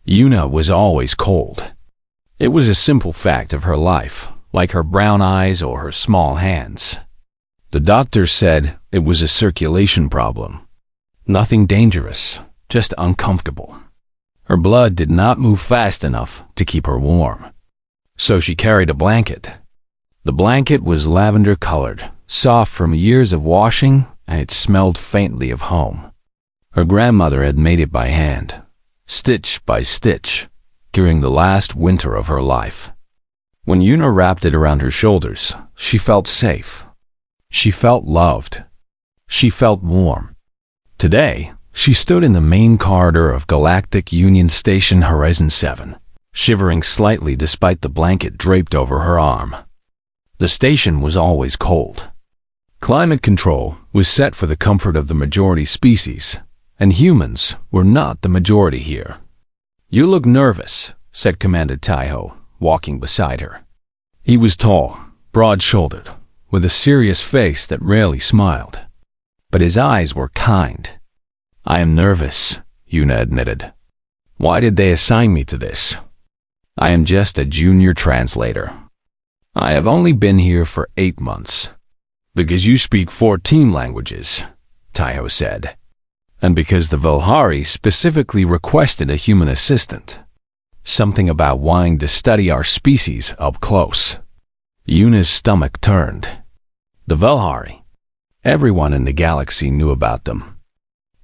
Yuna was always cold. It was a simple fact of her life, like her brown eyes or her small hands. The doctor said it was a circulation problem. Nothing dangerous, just uncomfortable. Her blood did not move fast enough to keep her warm. So she carried a blanket. The blanket was lavender-colored, soft from years of washing, and it smelled faintly of home. Her grandmother had made it by hand, stitch by stitch, during the last winter of her life. When Yuna wrapped it around her shoulders, she felt safe. She felt loved. She felt warm. Today, she stood in the main corridor of Galactic Union Station Horizon 7, shivering slightly despite the blanket draped over her arm. The station was always cold. Climate control was set for the comfort of the majority species, and humans were not the majority here. "You look nervous," said Commander Taiho, walking beside her. He was tall, broad-shouldered, with a serious face that rarely smiled. But his eyes were kind. "I am nervous," Yuna admitted. "Why did they assign me to this? I am just a junior translator. I have only been here for 8 months." "Because you speak 14 languages," Taiho said. "And because the Velhari specifically requested a human assistant. Something about wanting to study our species up close." Yuna's stomach turned. The Velhari. Everyone in the galaxy knew about them.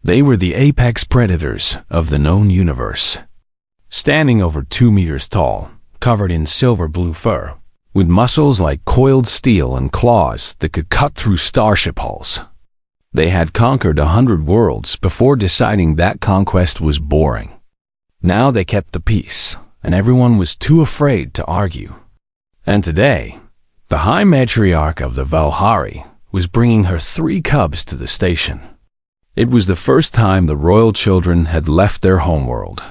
They were the apex predators of the known universe. Standing over 2 meters tall, covered in silver-blue fur, with muscles like coiled steel and claws that could cut through starship hulls. They had conquered 100 worlds before deciding that conquest was boring. Now they kept the peace, and everyone was too afraid to argue. And today, the High Matriarch of the Velhari was bringing her 3 cubs to the station. It was the first time the royal children had left their homeworld.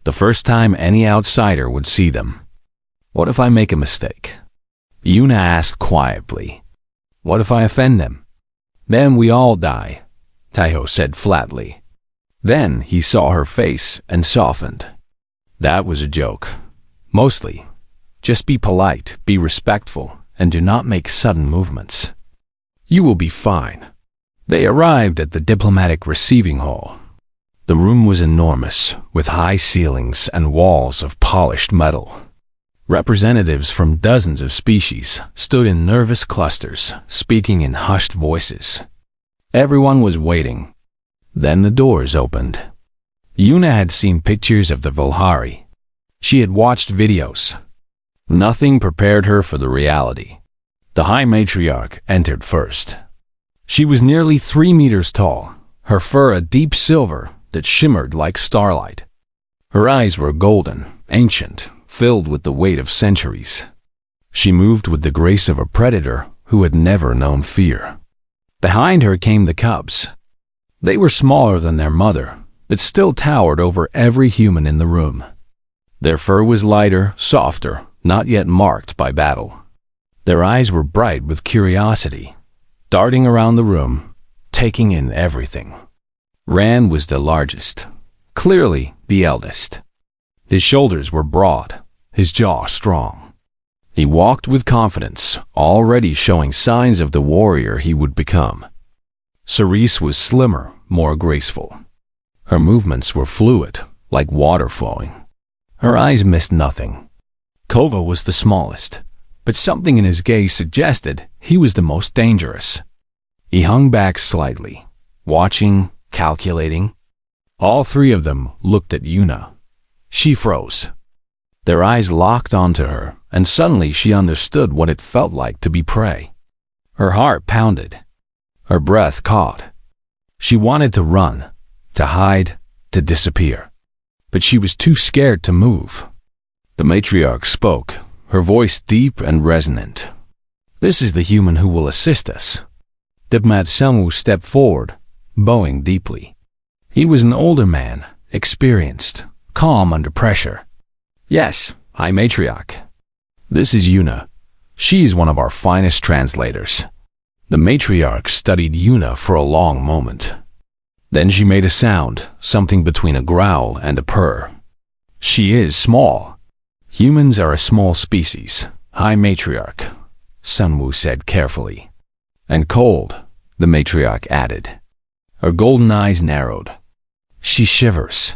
The first time any outsider would see them. "What if I make a mistake?" Yuna asked quietly. "What if I offend them?" "Then we all die," Taiho said flatly. Then he saw her face and softened. That was a joke. Mostly. Just be polite, be respectful, and do not make sudden movements. "You will be fine." They arrived at the diplomatic receiving hall. The room was enormous, with high ceilings and walls of polished metal. Representatives from dozens of species stood in nervous clusters, speaking in hushed voices. Everyone was waiting. Then the doors opened. Yuna had seen pictures of the Velhari. She had watched videos. Nothing prepared her for the reality. The High Matriarch entered first. She was nearly 3 meters tall, her fur a deep silver that shimmered like starlight. Her eyes were golden, ancient, filled with the weight of centuries. She moved with the grace of a predator who had never known fear. Behind her came the cubs. They were smaller than their mother, but still towered over every human in the room. Their fur was lighter, softer, not yet marked by battle. Their eyes were bright with curiosity, darting around the room, taking in everything. Ran was the largest, clearly the eldest. His shoulders were broad, his jaw strong. He walked with confidence, already showing signs of the warrior he would become. Cerise was slimmer, more graceful. Her movements were fluid, like water flowing. Her eyes missed nothing. Kova was the smallest, but something in his gaze suggested he was the most dangerous. He hung back slightly, watching, calculating. All 3 of them looked at Yuna. She froze. Their eyes locked onto her, and suddenly she understood what it felt like to be prey. Her heart pounded. Her breath caught. She wanted to run, to hide, to disappear. But she was too scared to move. The matriarch spoke, her voice deep and resonant. "This is the human who will assist us." Diplomat Selmu stepped forward, bowing deeply. He was an older man, experienced, calm under pressure. "Yes, High Matriarch. This is Yuna. She is one of our finest translators." The matriarch studied Yuna for a long moment. Then she made a sound, something between a growl and a purr. She is small. Humans are a small species, High Matriarch, Sunwoo said carefully. And cold, the matriarch added. Her golden eyes narrowed. She shivers.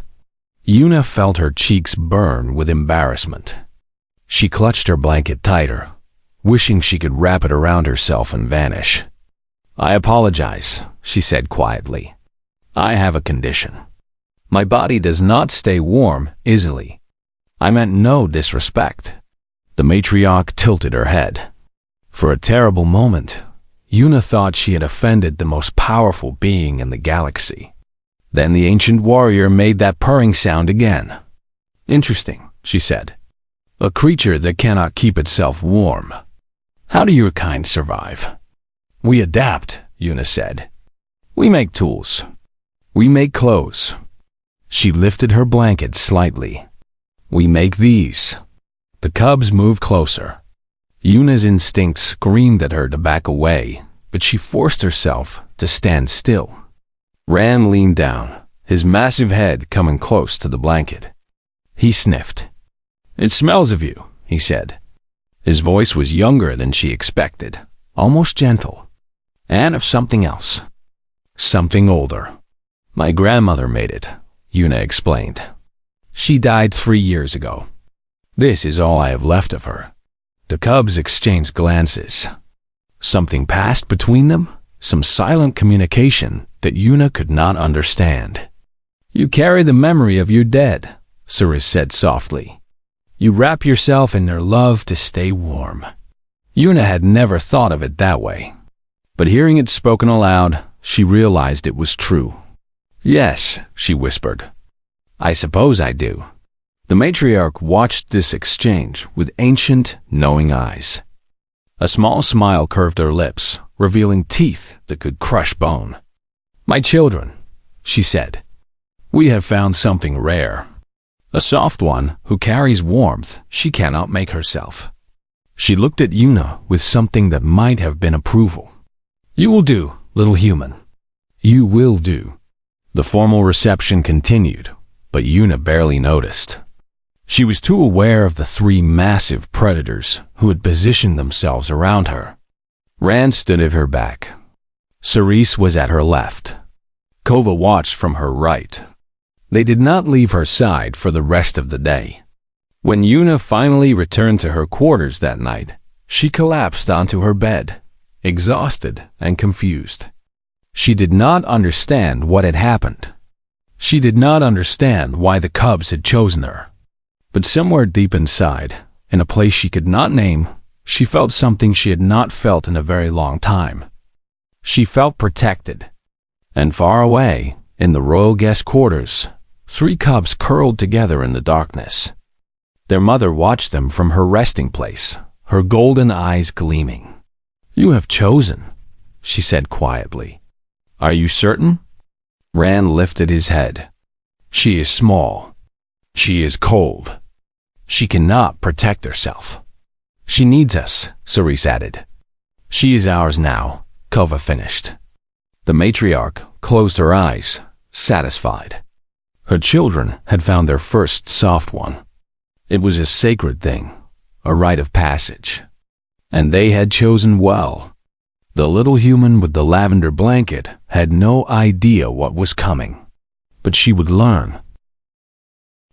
Yuna felt her cheeks burn with embarrassment. She clutched her blanket tighter, wishing she could wrap it around herself and vanish. I apologize, she said quietly. I have a condition. My body does not stay warm easily. I meant no disrespect. The matriarch tilted her head. For a terrible moment, Yuna thought she had offended the most powerful being in the galaxy. Then the ancient warrior made that purring sound again. Interesting, she said. A creature that cannot keep itself warm. How do your kind survive? We adapt, Yuna said. We make tools. We make clothes. She lifted her blanket slightly. We make these. The cubs moved closer. Yuna's instincts screamed at her to back away, but she forced herself to stand still. Ran leaned down, his massive head coming close to the blanket. He sniffed. It smells of you, he said. His voice was younger than she expected, almost gentle. And of something else. Something older. My grandmother made it, Yuna explained. She died 3 years ago. This is all I have left of her. The cubs exchanged glances. Something passed between them, some silent communication that Yuna could not understand. You carry the memory of your dead, Ceres said softly. You wrap yourself in their love to stay warm. Yuna had never thought of it that way. But hearing it spoken aloud, she realized it was true. Yes, she whispered. I suppose I do. The matriarch watched this exchange with ancient, knowing eyes. A small smile curved her lips, revealing teeth that could crush bone. My children, she said. We have found something rare. A soft one who carries warmth she cannot make herself. She looked at Yuna with something that might have been approval. You will do, little human. You will do. The formal reception continued, but Yuna barely noticed. She was too aware of the 3 massive predators who had positioned themselves around her. Rand stood at her back. Ceres was at her left. Kova watched from her right. They did not leave her side for the rest of the day. When Yuna finally returned to her quarters that night, she collapsed onto her bed, exhausted and confused. She did not understand what had happened. She did not understand why the cubs had chosen her. But somewhere deep inside, in a place she could not name, she felt something she had not felt in a very long time. She felt protected. And far away, in the royal guest quarters, 3 cubs curled together in the darkness. Their mother watched them from her resting place, her golden eyes gleaming. You have chosen, she said quietly. Are you certain? Rand lifted his head. She is small. She is cold. She cannot protect herself. She needs us, Ceres added. She is ours now, Kova finished. The matriarch closed her eyes, satisfied. Her children had found their first soft one. It was a sacred thing, a rite of passage. And they had chosen well. The little human with the lavender blanket had no idea what was coming. But she would learn.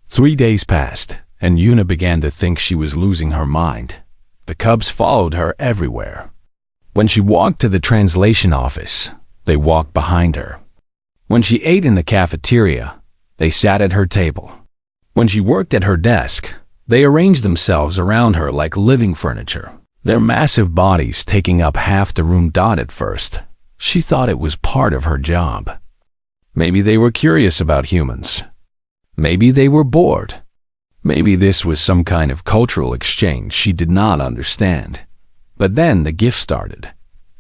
3 days passed, and Yuna began to think she was losing her mind. The cubs followed her everywhere. When she walked to the translation office, they walked behind her. When she ate in the cafeteria, they sat at her table. When she worked at her desk, they arranged themselves around her like living furniture, their massive bodies taking up half the room. At first, she thought it was part of her job. Maybe they were curious about humans. Maybe they were bored. Maybe this was some kind of cultural exchange she did not understand. But then the gift started.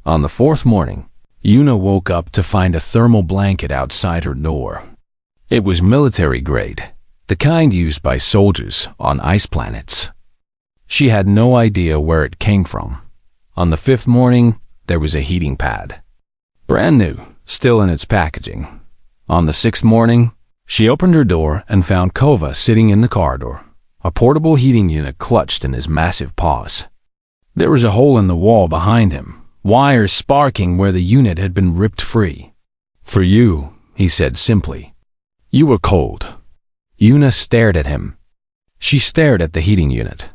On the 4th morning, Yuna woke up to find a thermal blanket outside her door. It was military grade, the kind used by soldiers on ice planets. She had no idea where it came from. On the 5th morning, there was a heating pad. Brand new, still in its packaging. On the 6th morning, She opened her door and found Kova sitting in the corridor, a portable heating unit clutched in his massive paws. There was a hole in the wall behind him, wires sparking where the unit had been ripped free. "For you," he said simply. "You were cold." Yuna stared at him. She stared at the heating unit.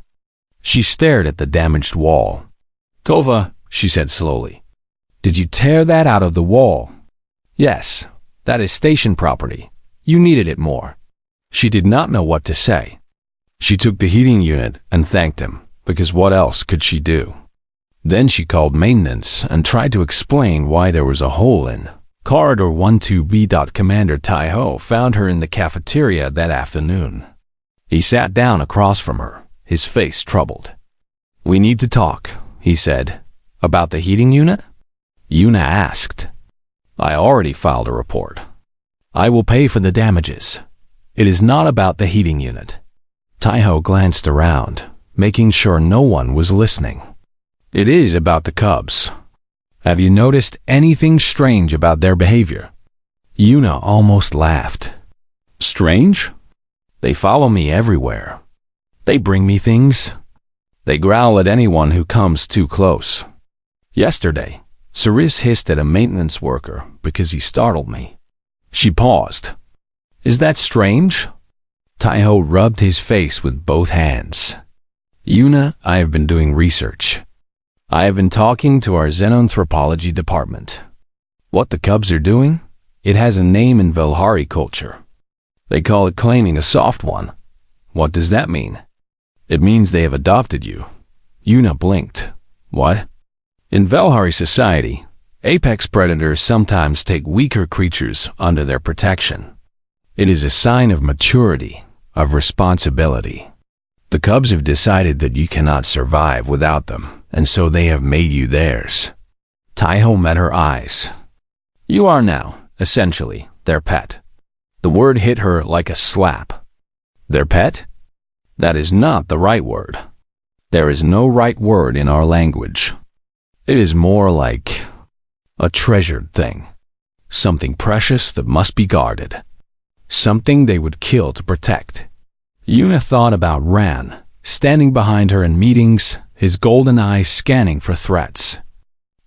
She stared at the damaged wall. "Kova," she said slowly, "did you tear that out of the wall?" "Yes, that is station property. You needed it more." She did not know what to say. She took the heating unit and thanked him, because what else could she do? Then she called maintenance and tried to explain why there was a hole in Corridor 12B. Commander Taiho found her in the cafeteria that afternoon. He sat down across from her, his face troubled. "We need to talk," he said. "About the heating unit?" Yuna asked. "I already filed a report. I will pay for the damages. It is not about the heating unit." Taiho glanced around, making sure no one was listening. "It is about the cubs. Have you noticed anything strange about their behavior?" Yuna almost laughed. "Strange? They follow me everywhere. They bring me things. They growl at anyone who comes too close. Yesterday, Cerise hissed at a maintenance worker because he startled me." She paused. "Is that strange?" Taiho rubbed his face with both hands. "Yuna, I have been doing research. I have been talking to our xenanthropology department. What the cubs are doing? It has a name in Velhari culture. They call it claiming a soft one. What does that mean?" "It means they have adopted you." Yuna blinked. "What?" "In Velhari society, apex predators sometimes take weaker creatures under their protection. It is a sign of maturity, of responsibility. The cubs have decided that you cannot survive without them, and so they have made you theirs." Taiho met her eyes. "You are now, essentially, their pet." The word hit her like a slap. "Their pet? That is not the right word. There is no right word in our language. It is more like a treasured thing. Something precious that must be guarded. Something they would kill to protect." Yuna thought about Ran, standing behind her in meetings, his golden eyes scanning for threats.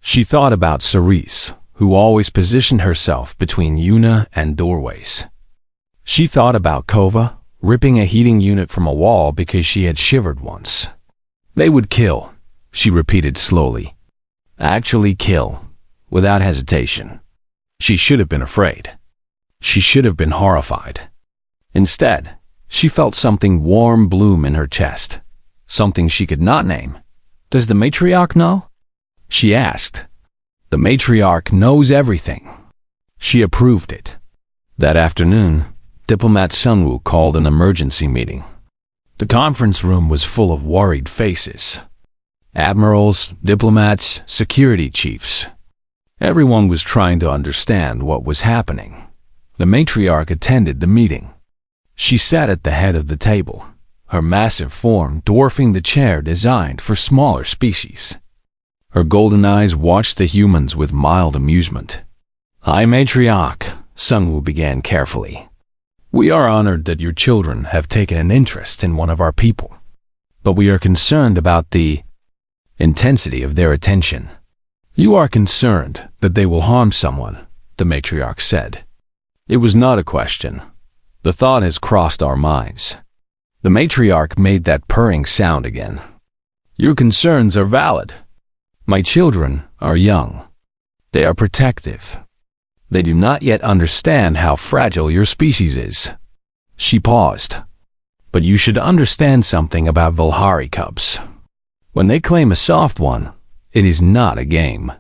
She thought about Cerise, who always positioned herself between Yuna and doorways. She thought about Kova, ripping a heating unit from a wall because she had shivered once. "They would kill," she repeated slowly. "Actually kill, without hesitation." She should have been afraid. She should have been horrified. Instead, she felt something warm bloom in her chest, something she could not name. "Does the matriarch know?" she asked. "The matriarch knows everything." She approved it. That afternoon, Diplomat Sunwoo called an emergency meeting. The conference room was full of worried faces. Admirals, diplomats, security chiefs. Everyone was trying to understand what was happening. The matriarch attended the meeting. She sat at the head of the table, her massive form dwarfing the chair designed for smaller species. Her golden eyes watched the humans with mild amusement. "High Matriarch," Sunwoo began carefully. "We are honored that your children have taken an interest in one of our people, but we are concerned about the intensity of their attention." "You are concerned that they will harm someone," the matriarch said. "It was not a question. The thought has crossed our minds." The matriarch made that purring sound again. "Your concerns are valid. My children are young. They are protective. They do not yet understand how fragile your species is." She paused. "But you should understand something about Velhari cubs. When they claim a soft one, it is not a game.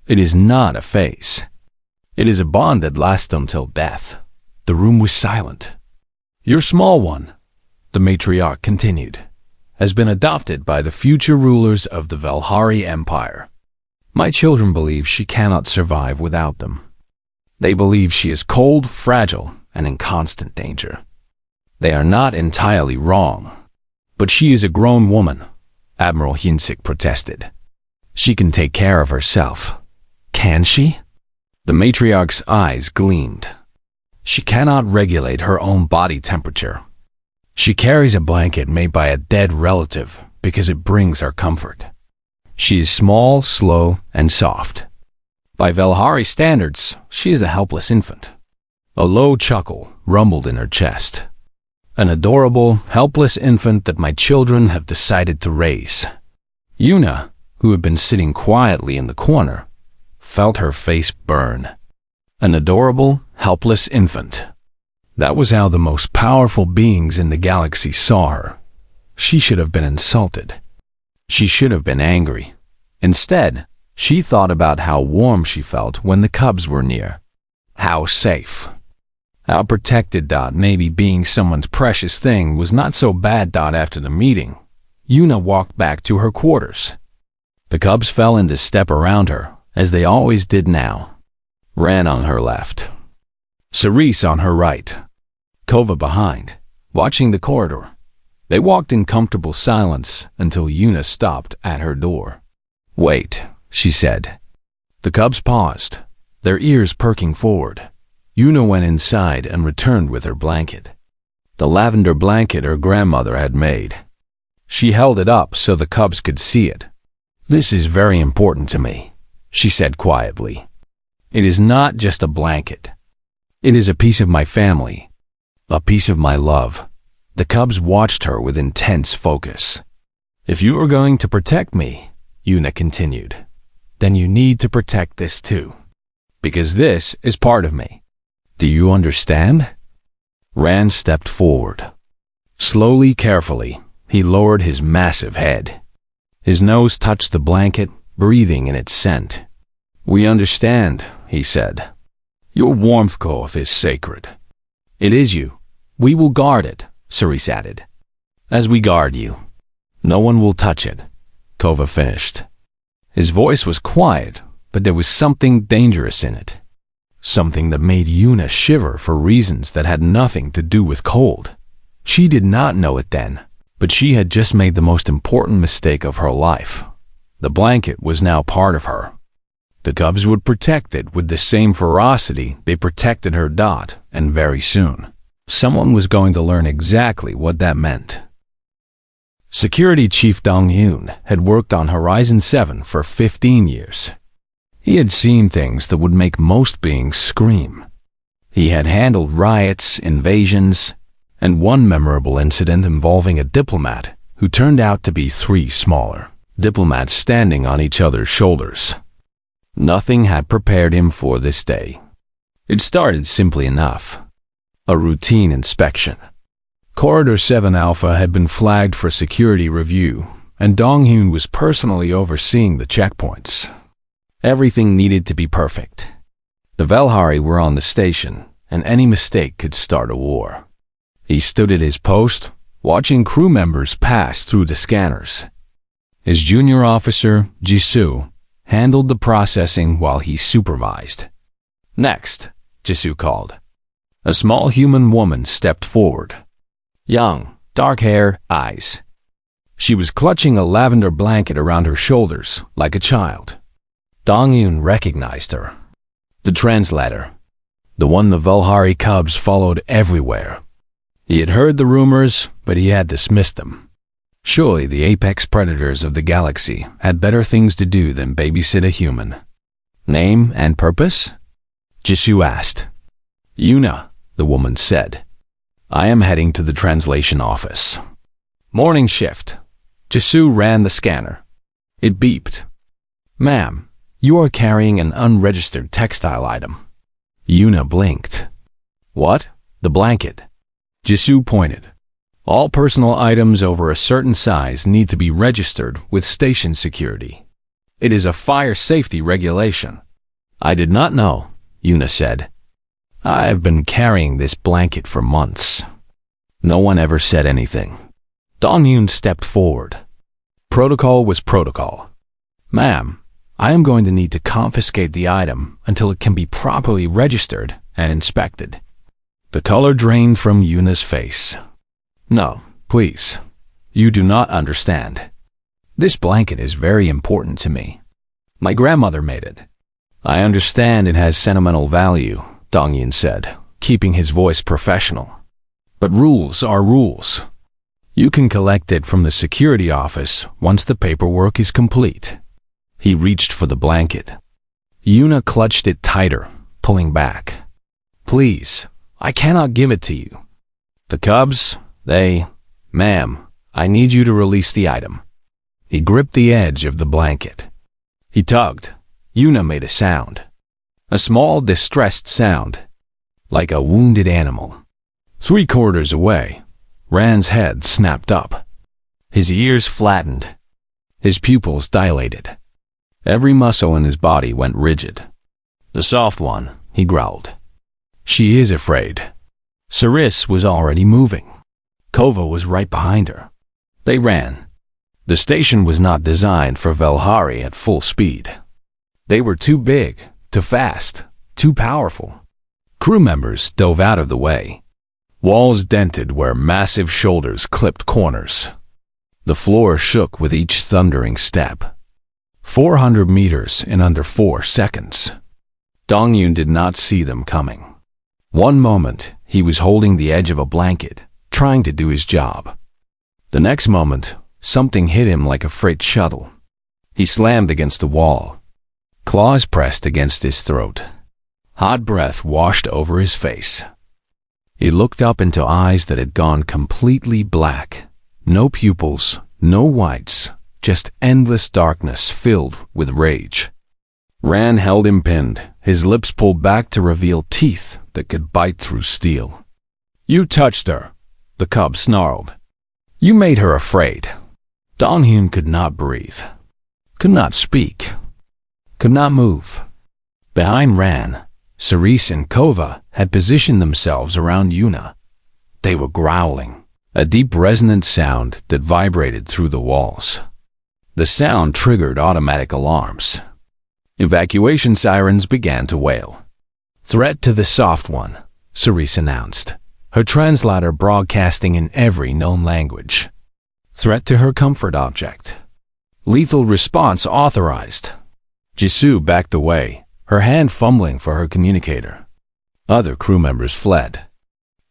It is not a phase. It is a bond that lasts until death." The room was silent. "Your small one," the matriarch continued, "has been adopted by the future rulers of the Velhari Empire. My children believe she cannot survive without them. They believe she is cold, fragile, and in constant danger. They are not entirely wrong. But she is a grown woman," Admiral Hyunsik protested. "She can take care of herself." "Can she?" The matriarch's eyes gleamed. She cannot regulate her own body temperature. She carries a blanket made by a dead relative because it brings her comfort. She is small, slow, and soft. By Velhari standards, she is a helpless infant. A low chuckle rumbled in her chest. An adorable, helpless infant that my children have decided to raise. Yuna, who had been sitting quietly in the corner, felt her face burn. An adorable, helpless infant. That was how the most powerful beings in the galaxy saw her. She should have been insulted. She should have been angry. Instead, she thought about how warm she felt when the cubs were near. How safe. How protected. Maybe being someone's precious thing was not so bad. After the meeting, Yuna walked back to her quarters. The cubs fell into step around her, as they always did now. Ran on her left. Cerise on her right. Kova behind, watching the corridor. They walked in comfortable silence until Yuna stopped at her door. "Wait," she said. The cubs paused, their ears perking forward. Yuna went inside and returned with her blanket. The lavender blanket her grandmother had made. She held it up so the cubs could see it. "This is very important to me," she said quietly. "It is not just a blanket. It is a piece of my family, a piece of my love." The cubs watched her with intense focus. "If you are going to protect me," Yuna continued, "then you need to protect this too. Because this is part of me. Do you understand?" Rand stepped forward. Slowly, carefully, he lowered his massive head. His nose touched the blanket, breathing in its scent. "We understand," he said. "Your warmth core is sacred. It is you. We will guard it," Cerise added. "As we guard you. No one will touch it," Kova finished. His voice was quiet, but there was something dangerous in it. Something that made Yuna shiver for reasons that had nothing to do with cold. She did not know it then, but she had just made the most important mistake of her life. The blanket was now part of her. The cubs would protect it with the same ferocity they protected her. And very soon, someone was going to learn exactly what that meant. Security Chief Dong-Yoon had worked on Horizon 7 for 15 years. He had seen things that would make most beings scream. He had handled riots, invasions, and one memorable incident involving a diplomat who turned out to be 3 smaller diplomats standing on each other's shoulders. Nothing had prepared him for this day. It started simply enough. A routine inspection. Corridor 7 Alpha had been flagged for security review, and Dong-Hyun was personally overseeing the checkpoints. Everything needed to be perfect. The Velhari were on the station, and any mistake could start a war. He stood at his post, watching crew members pass through the scanners. His junior officer, Jisoo, handled the processing while he supervised. "Next," Jisoo called. A small human woman stepped forward. Young, dark hair, eyes. She was clutching a lavender blanket around her shoulders like a child. Dong-Yoon recognized her. The translator. The one the Velhari cubs followed everywhere. He had heard the rumors, but he had dismissed them. Surely the apex predators of the galaxy had better things to do than babysit a human. "Name and purpose?" Jisoo asked. "Yuna," the woman said. "I am heading to the translation office." Morning shift. Jisoo ran the scanner. It beeped. "Ma'am, you are carrying an unregistered textile item." Yuna blinked. "What?" "The blanket." Jisoo pointed. "All personal items over a certain size need to be registered with station security. It is a fire safety regulation." "I did not know," Yuna said. "I have been carrying this blanket for months." No one ever said anything. Dong-Yoon stepped forward. Protocol was protocol. "Ma'am, I am going to need to confiscate the item until it can be properly registered and inspected." The color drained from Yuna's face. "No, please. You do not understand. This blanket is very important to me. My grandmother made it." "I understand it has sentimental value," Dong-Yoon said, keeping his voice professional. But rules are rules. You can collect it from the security office once the paperwork is complete. He reached for the blanket. Yuna clutched it tighter, pulling back. Please, I cannot give it to you. The cubs, ma'am, I need you to release the item. He gripped the edge of the blanket. He tugged. Yuna made a sound. A small, distressed sound, like a wounded animal. 3/4 away, Rand's head snapped up. His ears flattened. His pupils dilated. Every muscle in his body went rigid. The soft one, he growled. She is afraid. Ceres was already moving. Kova was right behind her. They ran. The station was not designed for Velhari at full speed. They were too big, too fast, too powerful. Crew members dove out of the way. Walls dented where massive shoulders clipped corners. The floor shook with each thundering step. 400 meters in under 4 seconds. Dongyun did not see them coming. One moment, he was holding the edge of a blanket, trying to do his job. The next moment, something hit him like a freight shuttle. He slammed against the wall. Claws pressed against his throat. Hot breath washed over his face. He looked up into eyes that had gone completely black. No pupils, no whites, just endless darkness filled with rage. Rand held him pinned, his lips pulled back to reveal teeth that could bite through steel. You touched her, the cub snarled. You made her afraid. Dongyun could not breathe, could not speak, could not move. Behind Rand, Ceres and Kova had positioned themselves around Yuna. They were growling, a deep resonant sound that vibrated through the walls. The sound triggered automatic alarms. Evacuation sirens began to wail. Threat to the soft one, Ceres announced, her translator broadcasting in every known language. Threat to her comfort object. Lethal response authorized. Jisoo backed away, her hand fumbling for her communicator. Other crew members fled.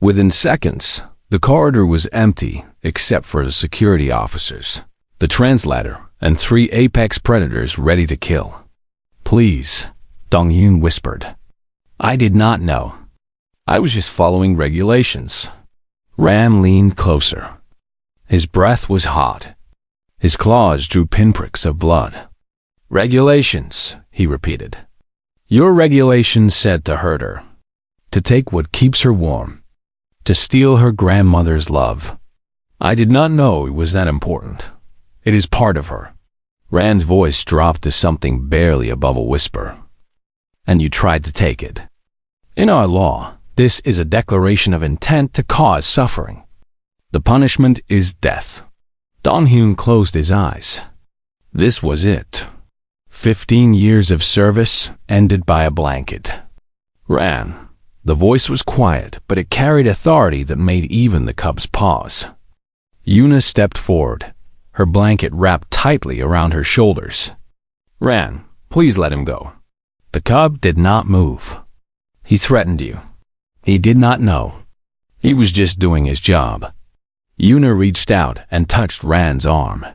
Within seconds, the corridor was empty except for the security officers, the translator, and 3 apex predators ready to kill. Please, Dongyun whispered. I did not know. I was just following regulations. Ram leaned closer. His breath was hot. His claws drew pinpricks of blood. Regulations, he repeated. Your regulations said to hurt her, to take what keeps her warm, to steal her grandmother's love. I did not know it was that important. It is part of her. Rand's voice dropped to something barely above a whisper. And you tried to take it. In our law, this is a declaration of intent to cause suffering. The punishment is death. Dongyun closed his eyes. This was it. 15 years of service ended by a blanket. Rand. The voice was quiet, but it carried authority that made even the cubs pause. Yuna stepped forward, her blanket wrapped tightly around her shoulders. Rand, please let him go. The cub did not move. He threatened you. He did not know. He was just doing his job. Yuna reached out and touched Rand's arm.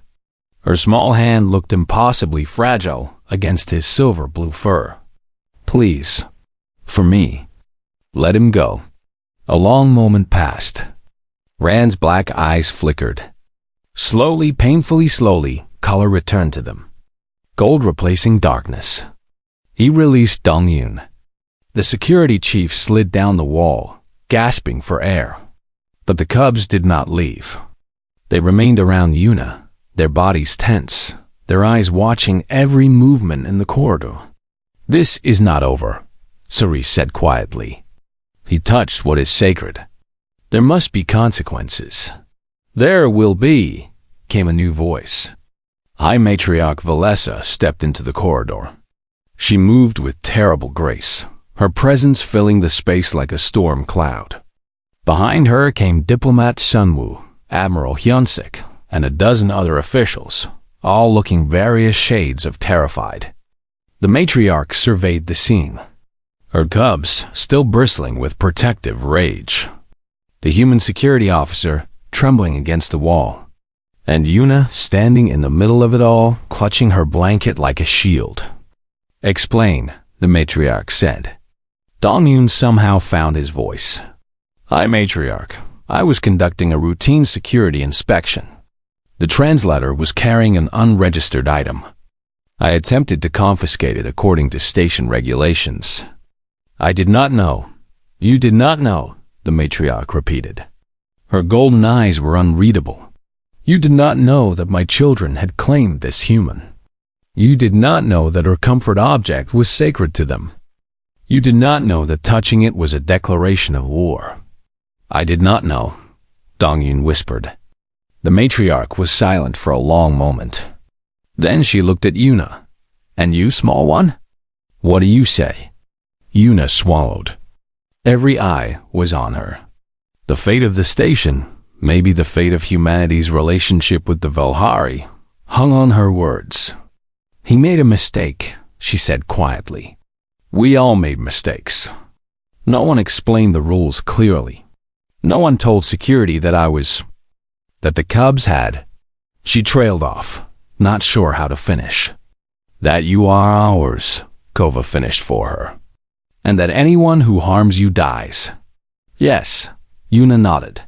Her small hand looked impossibly fragile against his silver blue fur. Please, for me, let him go. A long moment passed. Rand's black eyes flickered. Slowly, painfully slowly, color returned to them. Gold replacing darkness. He released Dongyun. The security chief slid down the wall, gasping for air. But the cubs did not leave. They remained around Yuna, their bodies tense, their eyes watching every movement in the corridor. This is not over, Ceres said quietly. He touched what is sacred. There must be consequences. There will be, came a new voice. High Matriarch Valessa stepped into the corridor. She moved with terrible grace, her presence filling the space like a storm cloud. Behind her came Diplomat Sunwoo, Admiral Hyunsik, and a dozen other officials, all looking various shades of terrified. The matriarch surveyed the scene. her cubs still bristling with protective rage. The human security officer trembling against the wall, and Yuna standing in the middle of it all, clutching her blanket like a shield. "Explain," the matriarch said. Dong-Yun somehow found his voice. "Hi, matriarch. I was conducting a routine security inspection. The translator was carrying an unregistered item. I attempted to confiscate it according to station regulations." "I did not know." "You did not know," the matriarch repeated. Her golden eyes were unreadable. "You did not know that my children had claimed this human. You did not know that her comfort object was sacred to them. You did not know that touching it was a declaration of war." "I did not know," Dong-Yun whispered. The matriarch was silent for a long moment. Then she looked at Yuna. "And you, small one? What do you say?" Yuna swallowed. Every eye was on her. The fate of the station, maybe the fate of humanity's relationship with the Velhari, hung on her words. "He made a mistake," she said quietly. "We all made mistakes. No one explained the rules clearly. No one told security that the cubs had." She trailed off, not sure how to finish. "That you are ours," Kova finished for her. "And that anyone who harms you dies." "Yes," Yuna nodded.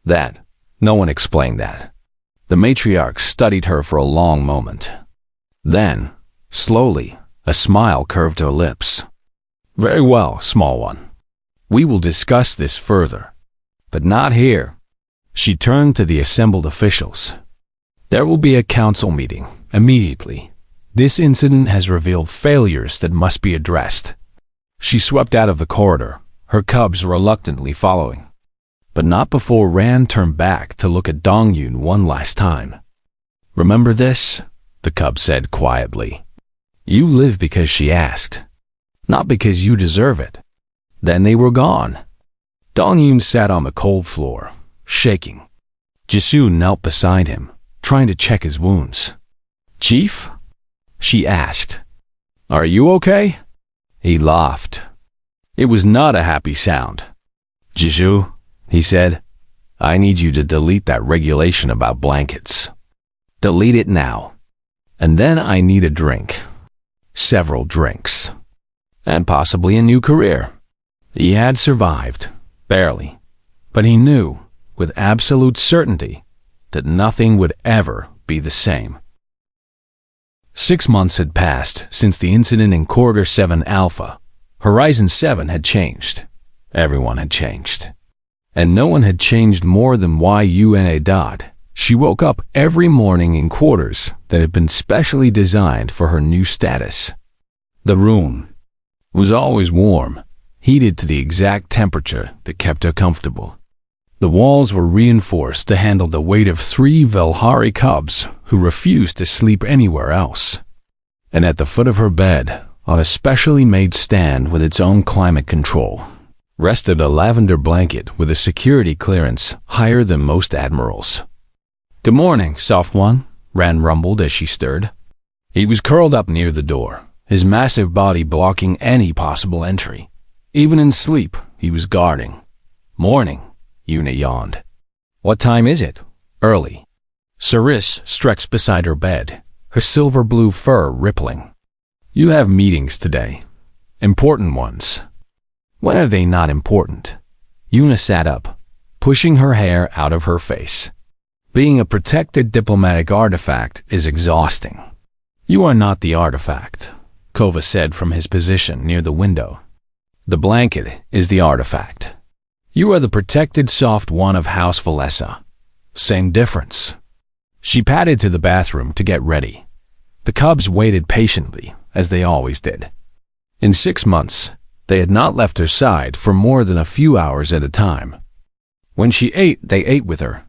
"That, no one explained that." The matriarch studied her for a long moment. Then, slowly, a smile curved her lips. "Very well, small one. We will discuss this further. But not here." She turned to the assembled officials. "There will be a council meeting, immediately. This incident has revealed failures that must be addressed." She swept out of the corridor, her cubs reluctantly following. But not before Ran turned back to look at Dong-Yun one last time. "Remember this?" the cub said quietly. "You live because she asked, not because you deserve it." Then they were gone. Dong-Yun sat on the cold floor, shaking. Jisoo knelt beside him, trying to check his wounds. "Chief?" she asked. "Are you okay?" He laughed. It was not a happy sound. "Jisoo," he said, "I need you to delete that regulation about blankets. Delete it now. And then I need a drink. Several drinks. And possibly a new career." He had survived, barely, but he knew, with absolute certainty, that nothing would ever be the same. 6 months had passed since the incident in Corridor 7 Alpha. Horizon 7 had changed. Everyone had changed. And no one had changed more than Yuna. She woke up every morning in quarters that had been specially designed for her new status. The room was always warm, heated to the exact temperature that kept her comfortable. The walls were reinforced to handle the weight of 3 Velhari cubs who refused to sleep anywhere else. And at the foot of her bed, on a specially made stand with its own climate control, rested a lavender blanket with a security clearance higher than most admirals. "Good morning, soft one," Ran rumbled as she stirred. He was curled up near the door, his massive body blocking any possible entry. Even in sleep, he was guarding. "Morning," Yuna yawned. "What time is it?" "Early." Ceris stretched beside her bed, her silver blue fur rippling. "You have meetings today. Important ones." "When are they not important?" Yuna sat up, pushing her hair out of her face. "Being a protected diplomatic artifact is exhausting." "You are not the artifact," Kova said from his position near the window. "The blanket is the artifact. You are the protected soft one of House Valessa. Same difference." She padded to the bathroom to get ready. The cubs waited patiently, as they always did. In 6 months, they had not left her side for more than a few hours at a time. When she ate, they ate with her.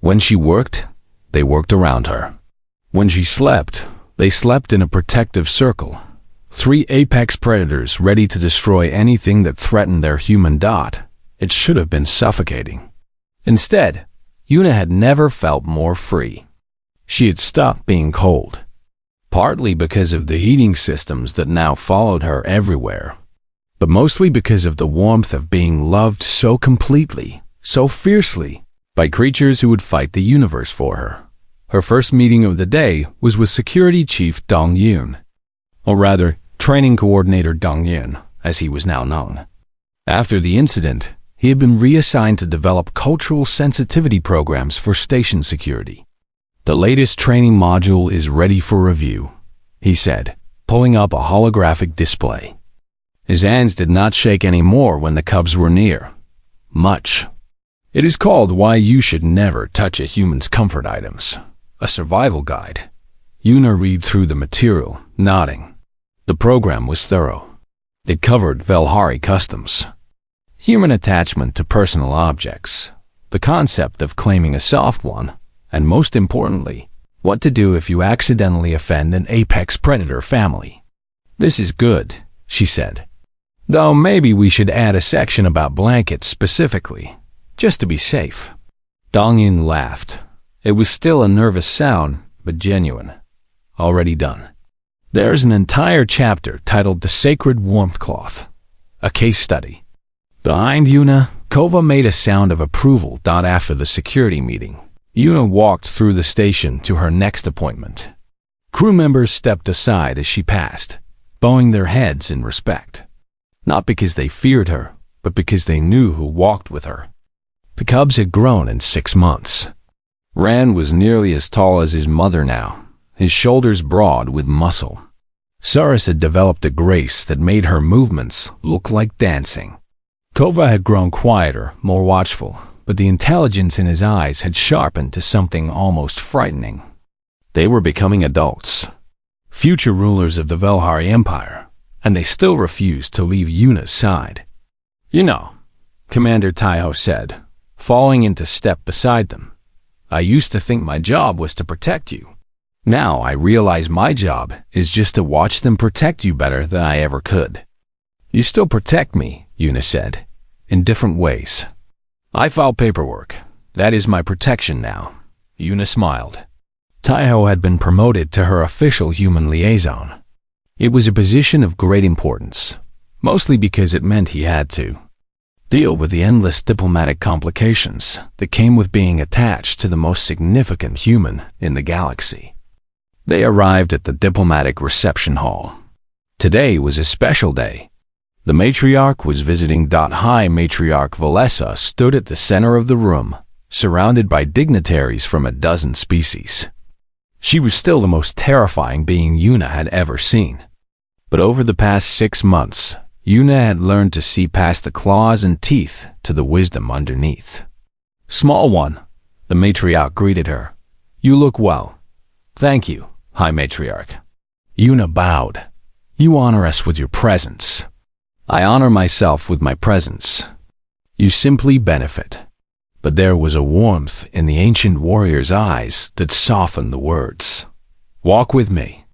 When she worked, they worked around her. When she slept, they slept in a protective circle. 3 apex predators ready to destroy anything that threatened their human dot. It should have been suffocating. Instead, Yuna had never felt more free. She had stopped being cold, partly because of the heating systems that now followed her everywhere. but mostly because of the warmth of being loved so completely, so fiercely, by creatures who would fight the universe for her. Her first meeting of the day was with Security Chief Dong Yun, or rather, Training Coordinator Dong Yun, as he was now known. After the incident, he had been reassigned to develop cultural sensitivity programs for station security. "The latest training module is ready for review," he said, pulling up a holographic display. His hands did not shake any more when the cubs were near. Much. "It is called Why You Should Never Touch a Human's Comfort Items, a survival guide." Yuna read through the material, nodding. The program was thorough. It covered Velhari customs, human attachment to personal objects, the concept of claiming a soft one, and most importantly, what to do if you accidentally offend an apex predator family. "This is good," she said. "Though maybe we should add a section about blankets specifically, just to be safe." Dongyin laughed. It was still a nervous sound, but genuine. "Already done. There's an entire chapter titled The Sacred Warmth Cloth, a case study." Behind Yuna, Kova made a sound of approval. After the security meeting, Yuna walked through the station to her next appointment. Crew members stepped aside as she passed, bowing their heads in respect. Not because they feared her, but because they knew who walked with her. The cubs had grown in 6 months. Ran was nearly as tall as his mother now, his shoulders broad with muscle. Saris had developed a grace that made her movements look like dancing. Kova had grown quieter, more watchful, but the intelligence in his eyes had sharpened to something almost frightening. They were becoming adults, future rulers of the Velhari Empire, and they still refused to leave Yuna's side. "You know," Commander Taiho said, falling into step beside them, "I used to think my job was to protect you. Now I realize my job is just to watch them protect you better than I ever could." "You still protect me," Yuna said, "in different ways. I file paperwork. That is my protection now." Yuna smiled. Taiho had been promoted to her official human liaison. It was a position of great importance, mostly because it meant he had to deal with the endless diplomatic complications that came with being attached to the most significant human in the galaxy. They arrived at the diplomatic reception hall. Today was a special day. The matriarch was visiting. High Matriarch Valessa stood at the center of the room, surrounded by dignitaries from a dozen species. She was still the most terrifying being Yuna had ever seen. But over the past 6 months, Yuna had learned to see past the claws and teeth to the wisdom underneath. "Small one," the matriarch greeted her. "You look well." "Thank you, High Matriarch." Yuna bowed. "You honor us with your presence." "I honor myself with my presence. You simply benefit." But there was a warmth in the ancient warrior's eyes that softened the words. "Walk with me.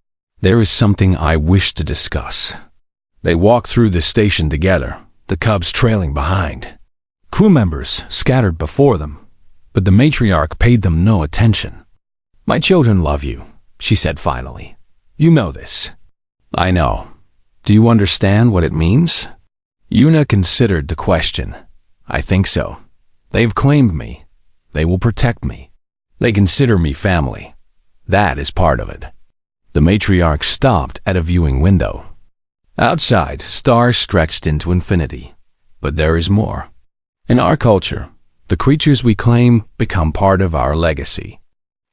There is something I wish to discuss." They walked through the station together, the cubs trailing behind. Crew members scattered before them, but the matriarch paid them no attention. "My children love you," she said finally. "You know this." "I know. Do you understand what it means?" Yuna considered the question. "I think so. They've claimed me. They will protect me. They consider me family. That is part of it." The matriarch stopped at a viewing window. Outside, stars stretched into infinity. But there is more. In our culture, the creatures we claim become part of our legacy.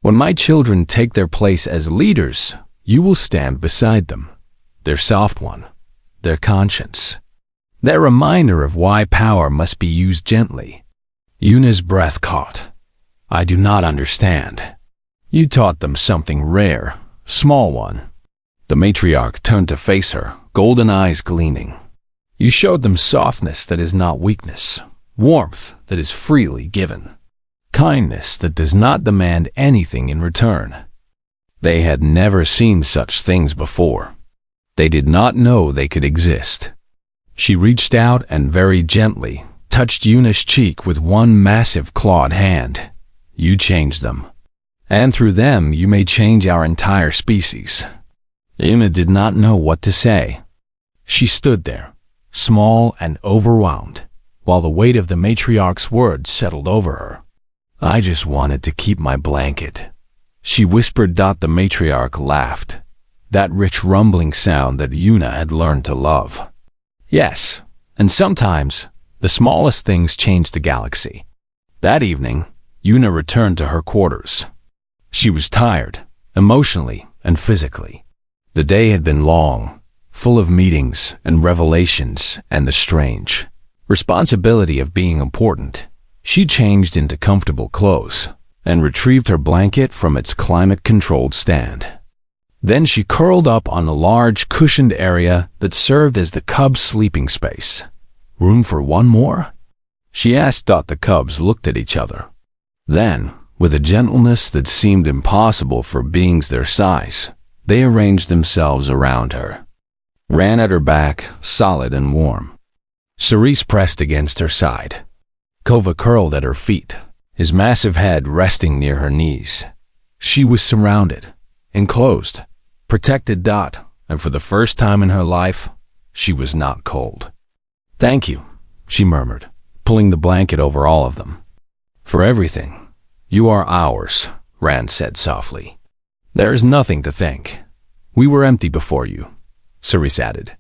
When my children take their place as leaders, you will stand beside them. Their soft one, their conscience, their reminder of why power must be used gently. Yuna's breath caught. "I do not understand." "You taught them something rare, small one." The matriarch turned to face her, golden eyes gleaming. "You showed them softness that is not weakness, warmth that is freely given, kindness that does not demand anything in return." They had never seen such things before. They did not know they could exist. She reached out and very gently touched Yuna's cheek with one massive clawed hand. "You changed them. And through them you may change our entire species." Yuna did not know what to say. She stood there, small and overwhelmed, while the weight of the matriarch's words settled over her. "I just wanted to keep my blanket," she whispered. The matriarch laughed, that rich rumbling sound that Yuna had learned to love. Yes, and sometimes the smallest things change the galaxy. That evening, Yuna returned to her quarters. She was tired, emotionally and physically. The day had been long, full of meetings and revelations and the strange responsibility of being important. She changed into comfortable clothes and retrieved her blanket from its climate-controlled stand. Then she curled up on a large cushioned area that served as the cub's sleeping space. "Room for one more?" she asked. The cubs looked at each other. Then, with a gentleness that seemed impossible for beings their size, they arranged themselves around her. Ran at her back, solid and warm. Cerise pressed against her side. Kova curled at her feet, his massive head resting near her knees. She was surrounded, enclosed, protected. And for the first time in her life, she was not cold. "Thank you," she murmured, pulling the blanket over all of them. "For everything. You are ours," Rand said softly. "There is nothing to thank. We were empty before you," Cerise added.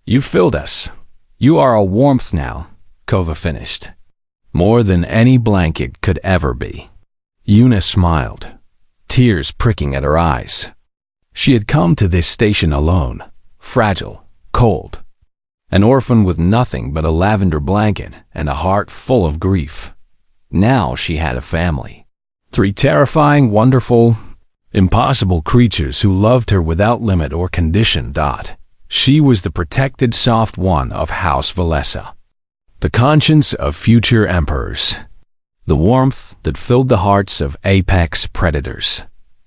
"You filled us. You are a warmth now," Kova finished. "More than any blanket could ever be." Yuna smiled, tears pricking at her eyes. She had come to this station alone, fragile, cold, an orphan with nothing but a lavender blanket and a heart full of grief. Now she had a family. 3 terrifying, wonderful, impossible creatures who loved her without limit or condition. She was the protected soft one of House Valessa, the conscience of future emperors, the warmth that filled the hearts of apex predators.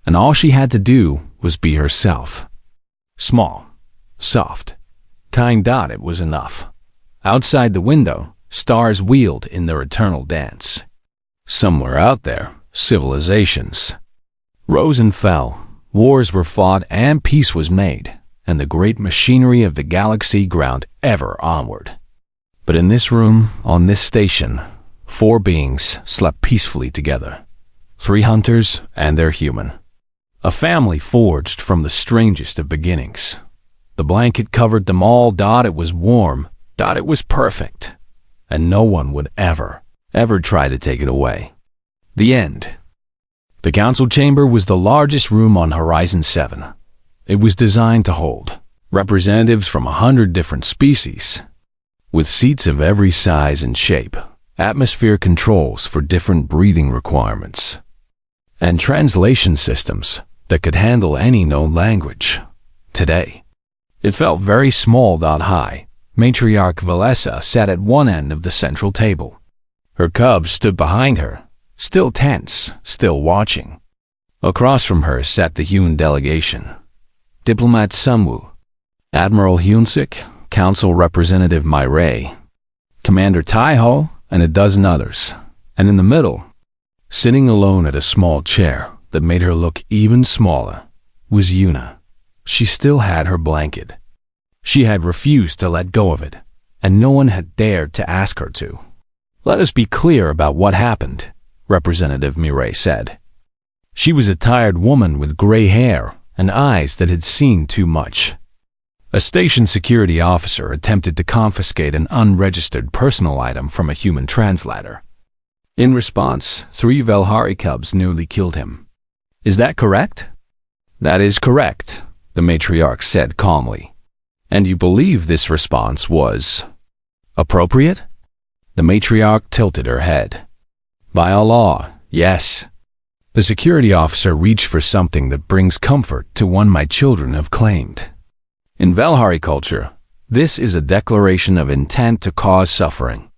And all she had to do was be herself. Small, soft, kind. It was enough. Outside the window, stars wheeled in their eternal dance. Somewhere out there, civilizations rose and fell, wars were fought, and peace was made, and the great machinery of the galaxy ground ever onward. But in this room, on this station, 4 beings slept peacefully together. 3 hunters and their human. A family forged from the strangest of beginnings. The blanket covered them all. It was warm. It was perfect. And no one would ever try to take it away. The end. The council chamber was the largest room on Horizon 7. It was designed to hold representatives from 100 different species, with seats of every size and shape, atmosphere controls for different breathing requirements, and translation systems that could handle any known language. Today, it felt very small. High Matriarch Valessa sat at one end of the central table. Her cubs stood behind her, still tense, still watching. Across from her sat the human delegation. Diplomat Sunwoo, Admiral Hyunsik, Council Representative Mireille, Commander Taiho, and a dozen others. And in the middle, sitting alone at a small chair that made her look even smaller, was Yuna. She still had her blanket. She had refused to let go of it, and no one had dared to ask her to. "Let us be clear about what happened," Representative Mireille said. She was a tired woman with gray hair and eyes that had seen too much. A station security officer attempted to confiscate an unregistered personal item from a human translator. In response, 3 Velhari cubs nearly killed him. "Is that correct?" "That is correct," the matriarch said calmly. "And you believe this response was appropriate?" The matriarch tilted her head. "By Allah, yes." The security officer reached for something that brings comfort to one my children have claimed. In Velhari culture, this is a declaration of intent to cause suffering.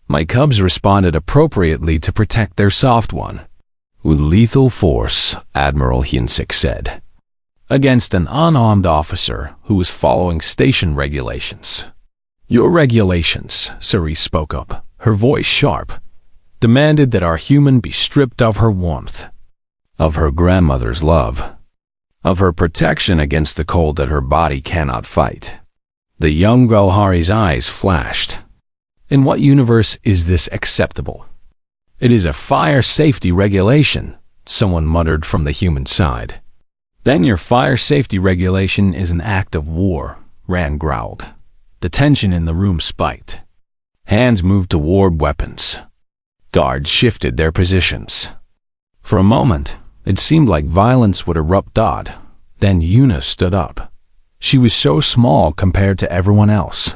My cubs responded appropriately to protect their soft one. "With lethal force," Admiral Hyunsik said, "against an unarmed officer who was following station regulations." "Your regulations," Cerise spoke up, her voice sharp, "demanded that our human be stripped of her warmth, of her grandmother's love, of her protection against the cold that her body cannot fight. The young Galhari's eyes flashed. In what universe is this acceptable? It is a fire safety regulation, someone muttered from the human side. Then your fire safety regulation is an act of war, Rand growled. The tension in the room spiked. Hands moved toward weapons. Guards shifted their positions. For a moment, it seemed like violence would erupt. Then Yuna stood up. She was so small compared to everyone else.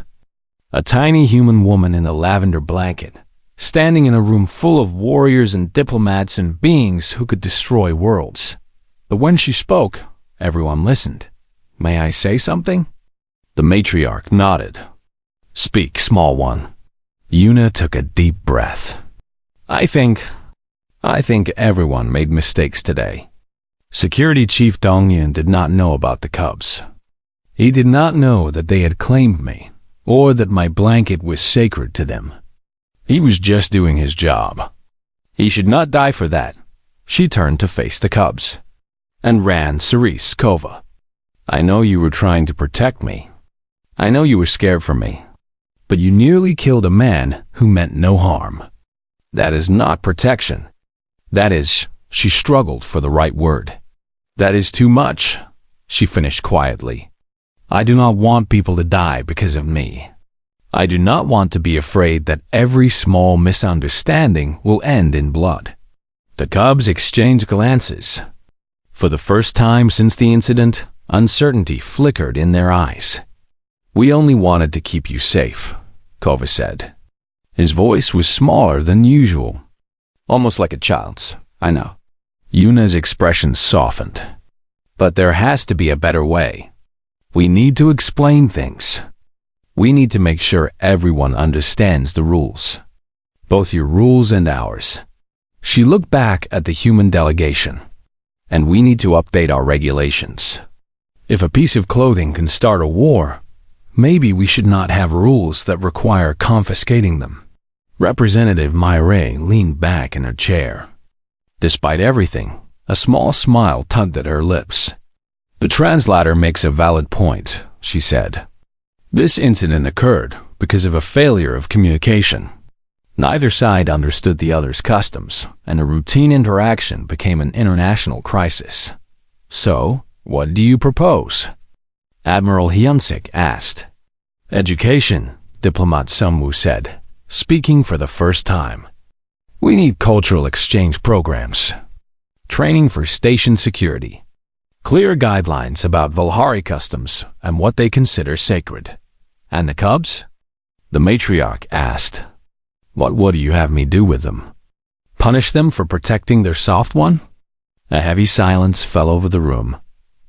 A tiny human woman in a lavender blanket, standing in a room full of warriors and diplomats and beings who could destroy worlds. But when she spoke, everyone listened. May I say something? The matriarch nodded. Speak, small one. Yuna took a deep breath. I think everyone made mistakes today. Security Chief Dongyan did not know about the cubs. He did not know that they had claimed me, or that my blanket was sacred to them. He was just doing his job. He should not die for that. She turned to face the cubs. And ran Cerise Kova. I know you were trying to protect me. I know you were scared for me. But you nearly killed a man who meant no harm. That is not protection. That is, she struggled for the right word. That is too much, she finished quietly. I do not want people to die because of me. I do not want to be afraid that every small misunderstanding will end in blood. The cubs exchanged glances. For the first time since the incident, uncertainty flickered in their eyes. We only wanted to keep you safe, Kova said. His voice was smaller than usual. Almost like a child's, I know. Yuna's expression softened. But there has to be a better way. We need to explain things. We need to make sure everyone understands the rules. Both your rules and ours. She looked back at the human delegation. And we need to update our regulations. If a piece of clothing can start a war, maybe we should not have rules that require confiscating them. Representative Myre leaned back in her chair. Despite everything, a small smile tugged at her lips. The translator makes a valid point, she said. This incident occurred because of a failure of communication. Neither side understood the other's customs, and a routine interaction became an international crisis. So, what do you propose? Admiral Hyunsik asked. Education, Diplomat Sumwu said, speaking for the first time. We need cultural exchange programs. Training for station security. Clear guidelines about Volhari customs and what they consider sacred. And the cubs? The matriarch asked. What would you have me do with them? Punish them for protecting their soft one? A heavy silence fell over the room.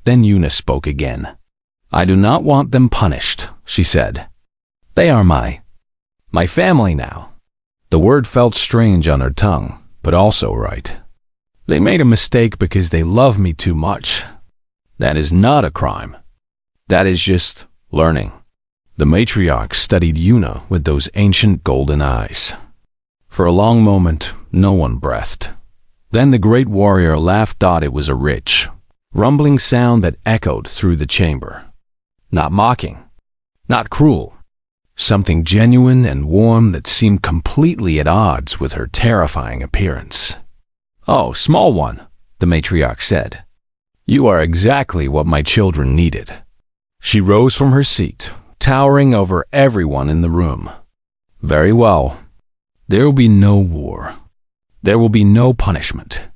Then Yuna spoke again. I do not want them punished, she said. They are my family now. The word felt strange on her tongue, but also right. They made a mistake because they love me too much. That is not a crime. That is just learning. The matriarch studied Yuna with those ancient golden eyes. For a long moment, no one breathed. Then the great warrior laughed. It was a rich, rumbling sound that echoed through the chamber. Not mocking, not cruel. Something genuine and warm that seemed completely at odds with her terrifying appearance. Oh, small one, the matriarch said. You are exactly what my children needed. She rose from her seat, towering over everyone in the room. Very well. There will be no war. There will be no punishment.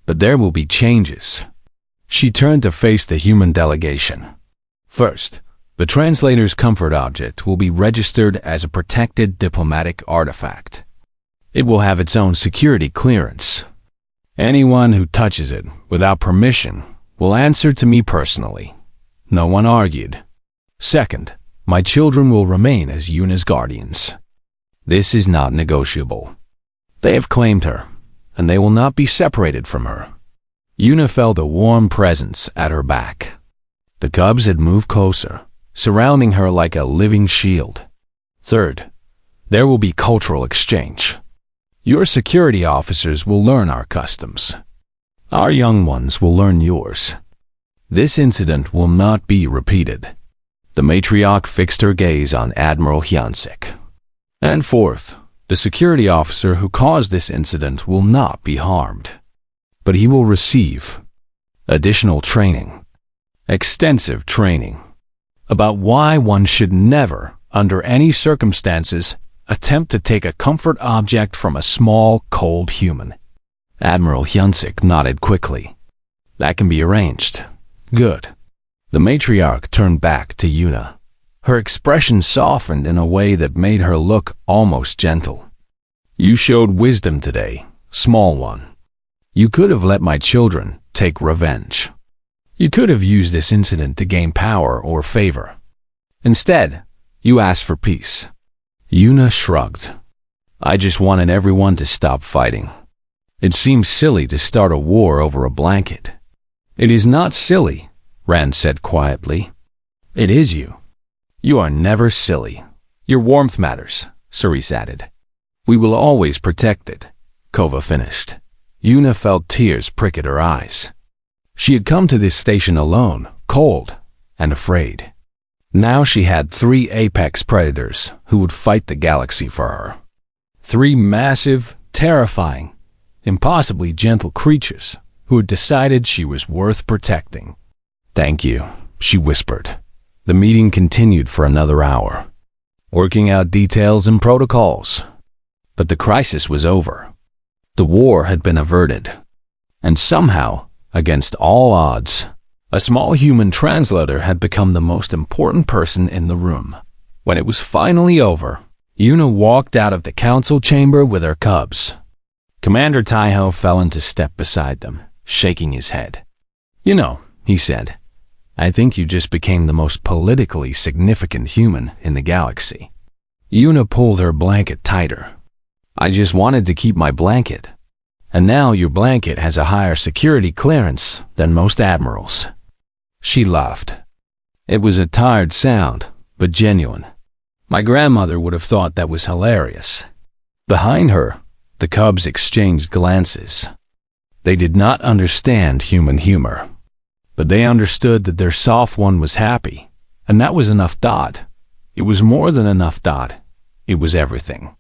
But there will be changes. She turned to face the human delegation. First, the translator's comfort object will be registered as a protected diplomatic artifact. It will have its own security clearance. Anyone who touches it without permission will answer to me personally. No one argued. Second, my children will remain as Yuna's guardians. This is not negotiable. They have claimed her, and they will not be separated from her. Yuna felt a warm presence at her back. The cubs had moved closer, surrounding her like a living shield. Third, there will be cultural exchange. Your security officers will learn our customs. Our young ones will learn yours. This incident will not be repeated. The matriarch fixed her gaze on Admiral Hyansik. And fourth, the security officer who caused this incident will not be harmed, but he will receive additional training, extensive training, about why one should never, under any circumstances, attempt to take a comfort object from a small, cold human. Admiral Hyansik nodded quickly. That can be arranged. Good. The matriarch turned back to Yuna. Her expression softened in a way that made her look almost gentle. You showed wisdom today, small one. You could have let my children take revenge. You could have used this incident to gain power or favor. Instead, you asked for peace. Yuna shrugged. I just wanted everyone to stop fighting. It seems silly to start a war over a blanket. It is not silly, Rand said quietly. It is you. You are never silly. Your warmth matters, Cerise added. We will always protect it, Kova finished. Yuna felt tears prick at her eyes. She had come to this station alone, cold and afraid. Now she had 3 apex predators who would fight the galaxy for her. 3 massive, terrifying, impossibly gentle creatures who had decided she was worth protecting. Thank you, she whispered. The meeting continued for another hour, working out details and protocols. But the crisis was over. The war had been averted. And somehow, against all odds, a small human translator had become the most important person in the room. When it was finally over, Yuna walked out of the council chamber with her cubs. Commander Taiho fell into step beside them, shaking his head. You know, he said, I think you just became the most politically significant human in the galaxy. Yuna pulled her blanket tighter. I just wanted to keep my blanket. And now your blanket has a higher security clearance than most admirals. She laughed. It was a tired sound, but genuine. My grandmother would have thought that was hilarious. Behind her, the cubs exchanged glances. They did not understand human humor, but they understood that their soft one was happy, and that was enough. It was more than enough. It was everything.